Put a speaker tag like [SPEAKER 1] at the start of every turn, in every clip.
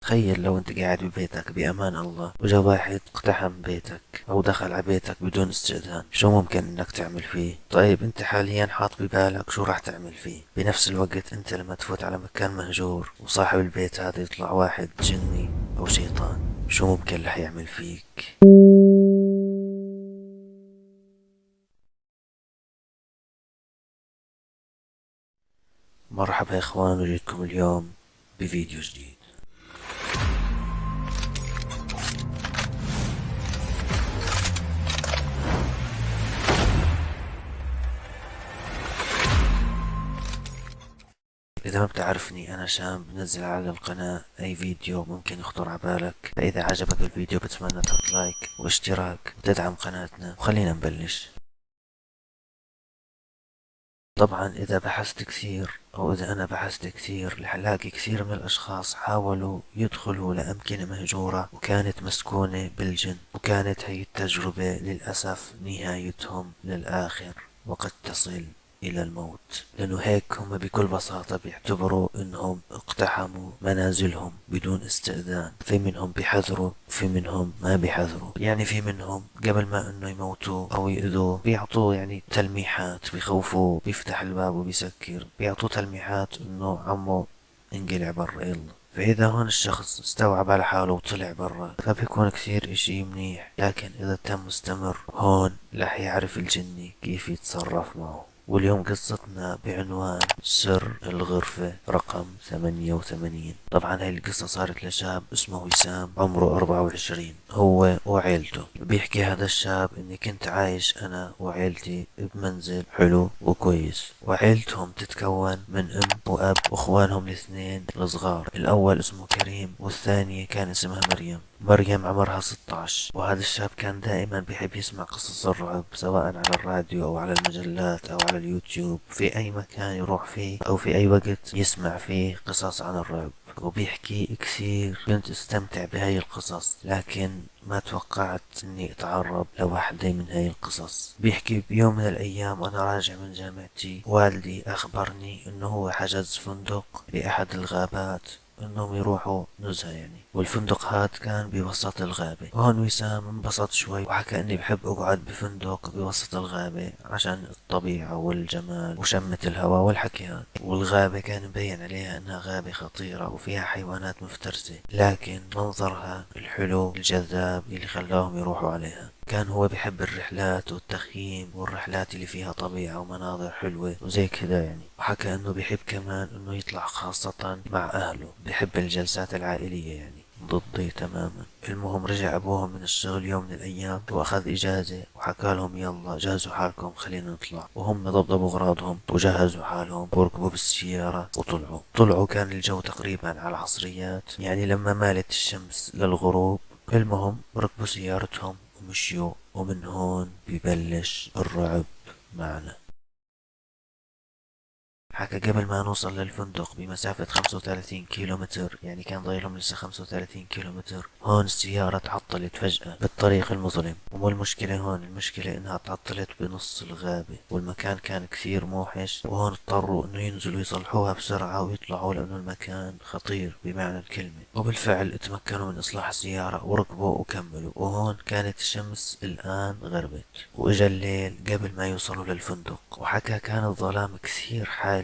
[SPEAKER 1] تخيل لو انت قاعد ببيتك بأمان الله وجا واحد اقتحم بيتك او دخل على بيتك بدون استئذان، شو ممكن انك تعمل فيه؟ طيب انت حاليا حاط ببالك شو راح تعمل فيه. بنفس الوقت انت لما تفوت على مكان مهجور وصاحب البيت هذا يطلع واحد جني او شيطان، شو ممكن رح يعمل فيك؟ مرحبا يا اخوان، وجيتكم اليوم بفيديو جديد. إذا ما بتعرفني أنا شام، بنزل على القناة أي فيديو ممكن يخطر على بالك، فإذا عجبك الفيديو بتمنى تحط لايك واشتراك وتدعم قناتنا، وخلينا نبلش. طبعا إذا بحثت كثير أو إذا أنا بحثت كثير رح ألاقي كثير من الأشخاص حاولوا يدخلوا لأمكنة مهجورة وكانت مسكونة بالجن، وكانت هي التجربة للأسف نهايتهم للآخر وقد تصل إلى الموت، لأنه هيك هم بكل بساطة بيعتبروا إنهم اقتحموا منازلهم بدون استئذان. في منهم بيحذروا وفي منهم ما بيحذروا، يعني في منهم قبل ما إنه يموتوا أو يأذوه بيعطوه يعني تلميحات، بيخوفوه، بيفتح الباب وبيسكر، بيعطوه تلميحات إنه عمو انقلع برا يلا. فإذا هون الشخص استوعب على حاله وطلع برا فبيكون كثير اشي منيح، لكن إذا تم مستمر هون رح يعرف الجني كيف يتصرف معه. واليوم قصتنا بعنوان سر الغرفة رقم 88. طبعا هاي القصة صارت لشاب اسمه وسام عمره 24، هو وعيلته. بيحكي هذا الشاب اني كنت عايش انا وعيلتي بمنزل حلو وكويس، وعيلتهم تتكون من ام واب واخوانهم الاثنين الصغار، الاول اسمه كريم والثانية كان اسمها مريم. مريم عمرها 16، وهذا الشاب كان دائما بيحب يسمع قصص الرعب سواء على الراديو او على المجلات او على اليوتيوب، في اي مكان يروح فيه او في اي وقت يسمع فيه قصص عن الرعب. وبيحكي كثير كنت استمتع بهاي القصص، لكن ما توقعت اني اتعرض لوحدة من هاي القصص. بيحكي بيوم من الايام وانا راجع من جامعتي والدي اخبرني انه هو حجز فندق باحد الغابات انهم يروحوا نزهة يعني، والفندق هاد كان بوسط الغابة. وهون وسام انبسط شوي وحكى اني بحب اقعد بفندق بوسط الغابة عشان الطبيعة والجمال وشمة الهواء والحكي هاد. والغابة كان مبين عليها انها غابة خطيرة وفيها حيوانات مفترسة، لكن منظرها الحلو الجذاب اللي خلاهم يروحوا عليها. كان هو بحب الرحلات والتخييم والرحلات اللي فيها طبيعة ومناظر حلوة وزي كذا يعني. وحكى انه بحب كمان انه يطلع خاصة مع اهله، بحب الجلسات العائلية يعني، ضدي تماما. المهم رجع ابوهم من الشغل يوم من الايام واخذ اجازة وحكى لهم يلا جهزوا حالكم خلينا نطلع، وهم ضبضبوا اغراضهم وجهزوا حالهم وركبوا بالسيارة وطلعوا. كان الجو تقريبا على العصريات يعني لما مالت الشمس للغروب. المهم ركبوا سيارتهم ومشيوا، ومن هون ببلش الرعب معنا. حكى قبل ما نوصل للفندق بمسافة 35 كيلومتر، يعني كان ضايلهم لسه 35 كيلومتر، هون السيارة تعطلت فجأة بالطريق المظلم. ومو المشكلة هون، المشكلة انها تعطلت بنص الغابة والمكان كان كثير موحش، وهون اضطروا انه ينزلوا يصلحوها بسرعة ويطلعوا لانه المكان خطير بمعنى الكلمة. وبالفعل اتمكنوا من اصلاح السيارة وركبوا وكملوا. وهون كانت الشمس الان غربت واجا الليل قبل ما يوصلوا للفندق. وحكى كان الظلام كثير حالك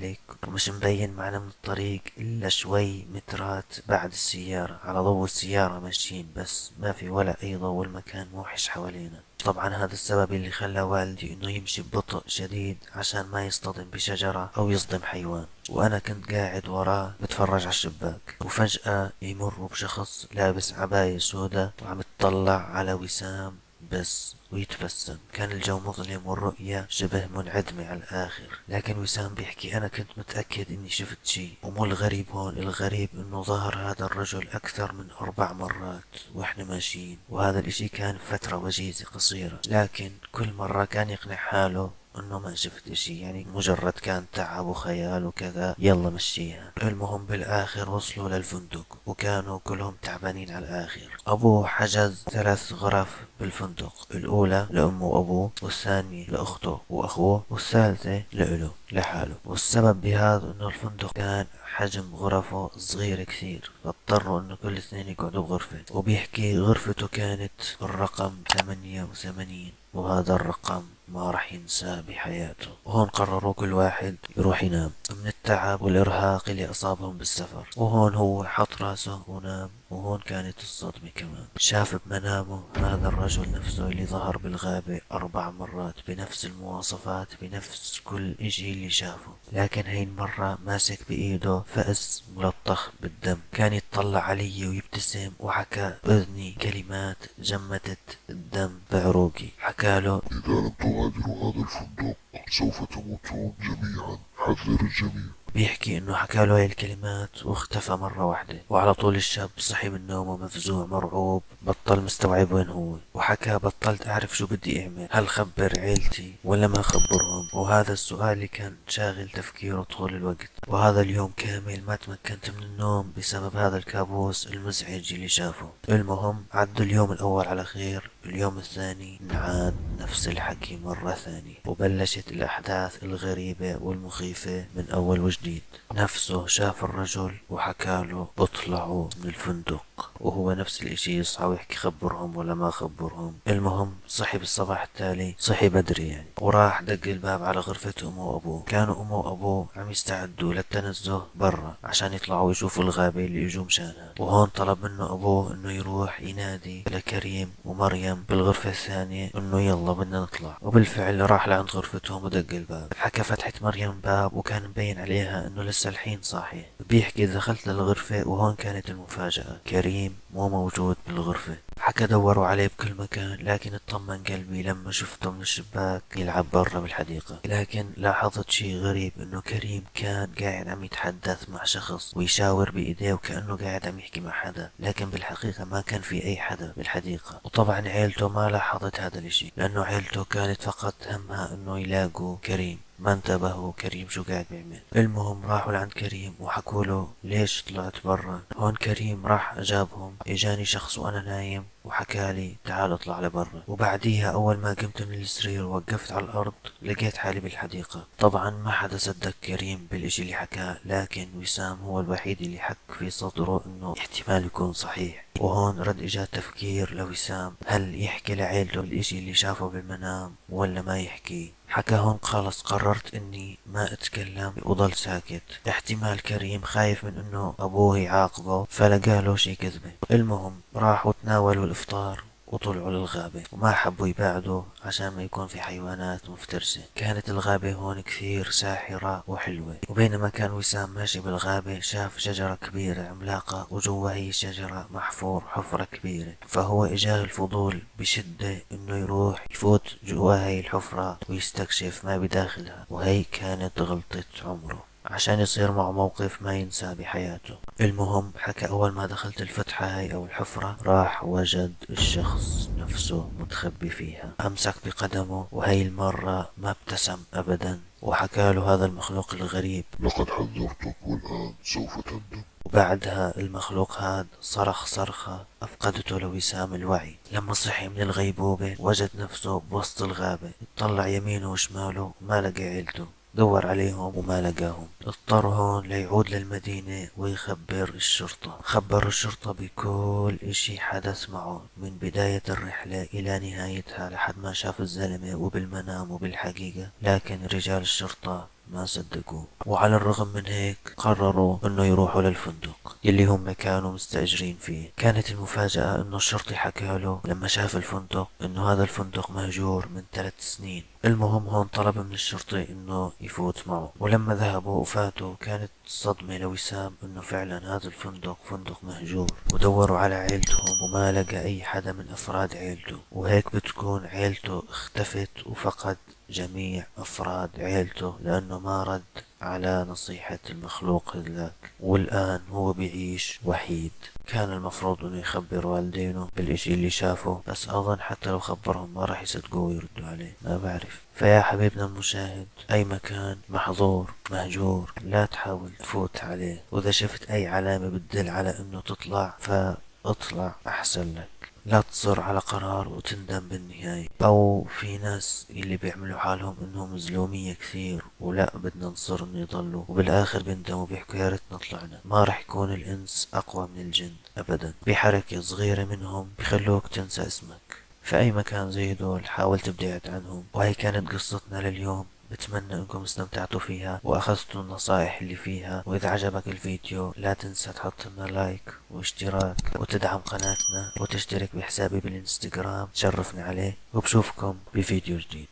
[SPEAKER 1] ومش مبين معنا من الطريق الا شوي مترات بعد السيارة، على ضوء السيارة ماشيين بس ما في ولا اي ضوء، المكان موحش حوالينا. طبعا هذا السبب اللي خلى والدي انه يمشي ببطء شديد عشان ما يصطدم بشجرة او يصدم حيوان. وانا كنت قاعد وراه بتفرج على الشباك، وفجأة يمر بشخص لابس عباية سوداء وعم يتطلع على وسام بس ويتبسم. كان الجو مظلم والرؤية شبه منعدمة على الآخر، لكن وسام بيحكي أنا كنت متأكد إني شفت شي. ومو الغريب هون، الغريب إنه ظهر هذا الرجل أكثر من 4 مرات وإحنا ماشيين، وهذا الإشي كان فترة وجيزة قصيرة، لكن كل مرة كان يقنع حاله انه ما شفت اشي، يعني مجرد كان تعب وخيال وكذا، يلا مشيها. المهم بالاخر وصلوا للفندق وكانوا كلهم تعبانين على الاخر. ابوه حجز 3 غرف بالفندق، الاولى لامه وابوه، والثانية لاخته واخوه، والثالثة لإله لحاله. والسبب بهذا انه الفندق كان حجم غرفه صغيرة كثير، فاضطروا انه كل اثنين يقعدوا بغرفة. وبيحكي غرفته كانت الرقم 88، وهذا الرقم ما راح ينساه بحياته. وهون قرروا كل واحد يروح ينام من التعب والإرهاق اللي أصابهم بالسفر. وهون هو حط راسه ونام. وهون كانت الصدمة كمان، شاف بمنامه هذا الرجل نفسه اللي ظهر بالغابة 4 مرات بنفس المواصفات، بنفس كل اشي اللي شافه، لكن هاي المرة ماسك بإيده فأس ملطخ بالدم. كان يتطلع علي ويبتسم، وحكى بإذني كلمات جمدت الدم بعروقي. حكاله:
[SPEAKER 2] إذا لم تغادروا هذا الفندق سوف تموتون جميعا، حذر الجميع.
[SPEAKER 1] بيحكي انه حكى له هاي الكلمات واختفى مرة واحدة. وعلى طول الشاب صحي من نومه مفزوع مرعوب، بطل مستوعب وين هو. وحكى: بطلت اعرف شو بدي اعمل، هل خبر عيلتي ولا ما خبرهم؟ وهذا السؤال اللي كان شاغل تفكيره طول الوقت. وهذا اليوم كامل ما تمكنت من النوم بسبب هذا الكابوس المزعج اللي شافه. المهم عدوا اليوم الاول على خير. اليوم الثاني انعاد نفس الحكي مرة ثانية، وبلشت الأحداث الغريبة والمخيفة من أول وجديد. نفسه شاف الرجل وحكاله اطلعوا من الفندق، وهو نفس الاشي يصحى ويحكي خبرهم ولا ما خبرهم. المهم صحي بالصباح التالي، صحي بدري يعني، وراح دق الباب على غرفة امه وابوه. كانوا امه وابوه عم يستعدوا للتنزه برا عشان يطلعوا يشوفوا الغابة اللي اجوا مشانها. وهون طلب منه ابوه انه يروح ينادي لكريم ومريم بالغرفة الثانية انه يلا بدنا نطلع. وبالفعل راح لعند غرفتهم ودق الباب. حكى فتحت مريم باب وكان مبين عليها انه لسه الحين صاحية. بيحكي دخلت للغرفة وهون كانت المفاجأة، كريم مو موجود بالغرفة. حكى دوروا عليه بكل مكان، لكن اطمن قلبي لما شفته من الشباك يلعب برا بالحديقة. لكن لاحظت شي غريب، انه كريم كان قاعد عم يتحدث مع شخص ويشاور بايديه وكأنه قاعد عم يحكي مع حدا، لكن بالحقيقة ما كان في اي حدا بالحديقة. وطبعا عيلته ما لاحظت هذا الاشي، لانه عيلته كانت فقط همها انه يلاقوا كريم، ما انتبهوا كريم شو قاعد بيعمل. المهم راحوا لعند كريم وحكوا له ليش طلعت برا. هون كريم راح اجابهم: اجاني شخص وانا نايم وحكالي تعال اطلع لبرا. وبعديها اول ما قمت من السرير ووقفت على الارض لقيت حالي بالحديقة. طبعا ما حدا صدق كريم بالاشي اللي حكاه، لكن وسام هو الوحيد اللي حك في صدره انه احتمال يكون صحيح. وهون رد اجا تفكير لوسام، هل يحكي لعيلته الاشي اللي شافه بالمنام ولا ما يحكي. حكى هون خلص قررت اني ما اتكلم وضل ساكت، احتمال كريم خايف من انه ابوه يعاقبه فلقاله شي كذبة. المهم راحوا تناولوا الافطار وطلعوا للغابة، وما حبوا يبعدوا عشان ما يكون في حيوانات مفترسة. كانت الغابة هون كثير ساحرة وحلوة. وبينما كان وسام ماشي بالغابة شاف شجرة كبيرة عملاقة، وجوا هي الشجرة محفور حفرة كبيرة. فهو اجاه الفضول بشدة انه يروح يفوت جوا هاي الحفرة ويستكشف ما بداخلها. وهي كانت غلطة عمره عشان يصير معه موقف ما ينساه بحياته. المهم حكى اول ما دخلت الفتحة هاي او الحفرة راح وجد الشخص نفسه متخبي فيها. امسك بقدمه وهي المرة ما ابتسم ابدا، وحكى له هذا المخلوق الغريب:
[SPEAKER 2] لقد حذرتك والآن سوف تندم.
[SPEAKER 1] وبعدها المخلوق هاد صرخ صرخة أفقدته لوسام الوعي. لما صحي من الغيبوبة وجد نفسه بوسط الغابة، اطلع يمينه وشماله وما لقى عيلته، دور عليهم وما لقاهم. اضطر هون ليعود للمدينة ويخبر الشرطة. خبر الشرطة بكل اشي حدث معه من بداية الرحلة الى نهايتها لحد ما شاف الزلمة وبالمنام وبالحقيقة، لكن رجال الشرطة ما صدقوه. وعلى الرغم من هيك قرروا انه يروحوا للفندق اللي هم كانوا مستأجرين فيه. كانت المفاجأة انه الشرطي حكاله لما شاف الفندق انه هذا الفندق مهجور من 3 سنين. المهم هون طلب من الشرطي انه يفوت معه. ولما ذهبوا وفاتوا كانت صدمة لوسام انه فعلا هذا الفندق فندق مهجور. ودوروا على عيلتهم وما لقى اي حدا من افراد عيلته، وهيك بتكون عيلته اختفت وفقد جميع أفراد عيلته لأنه ما رد على نصيحة المخلوق ذاك، والآن هو بيعيش وحيد. كان المفروض انه يخبر والدينه بالاشي اللي شافه، بس اظن حتى لو خبرهم ما راح يصدقوه ويردوا عليه، ما بعرف. فيا حبيبنا المشاهد، اي مكان محظور مهجور لا تحاول تفوت عليه، واذا شفت اي علامة بتدل على انه تطلع فاطلع احسن لك. لا تصر على قرار وتندم بالنهاية. او في ناس اللي بيعملوا حالهم انهم مظلومية كثير ولا بدنا نصر انه يضلوا، وبالاخر بيندموا وبيحكوا يا ريتنا طلعنا. ما رح يكون الانس اقوى من الجن ابدا، بحركة صغيرة منهم بخلوك تنسى اسمك. في اي مكان زي دول حاول تبتعد عنهم. وهي كانت قصتنا لليوم، بتمنى انكم استمتعتوا فيها واخذتوا النصائح اللي فيها. واذا عجبك الفيديو لا تنسى تحط لنا لايك واشتراك وتدعم قناتنا وتشترك بحسابي بالانستغرام، تشرفنا عليه. وبشوفكم بفيديو جديد.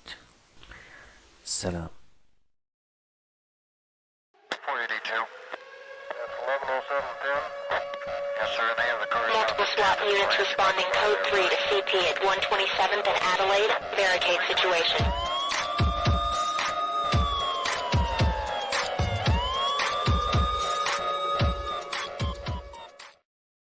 [SPEAKER 1] السلام.
[SPEAKER 3] Multiple SWAT units responding code 3 to CP at 127th and Adelaide. Barricade situation.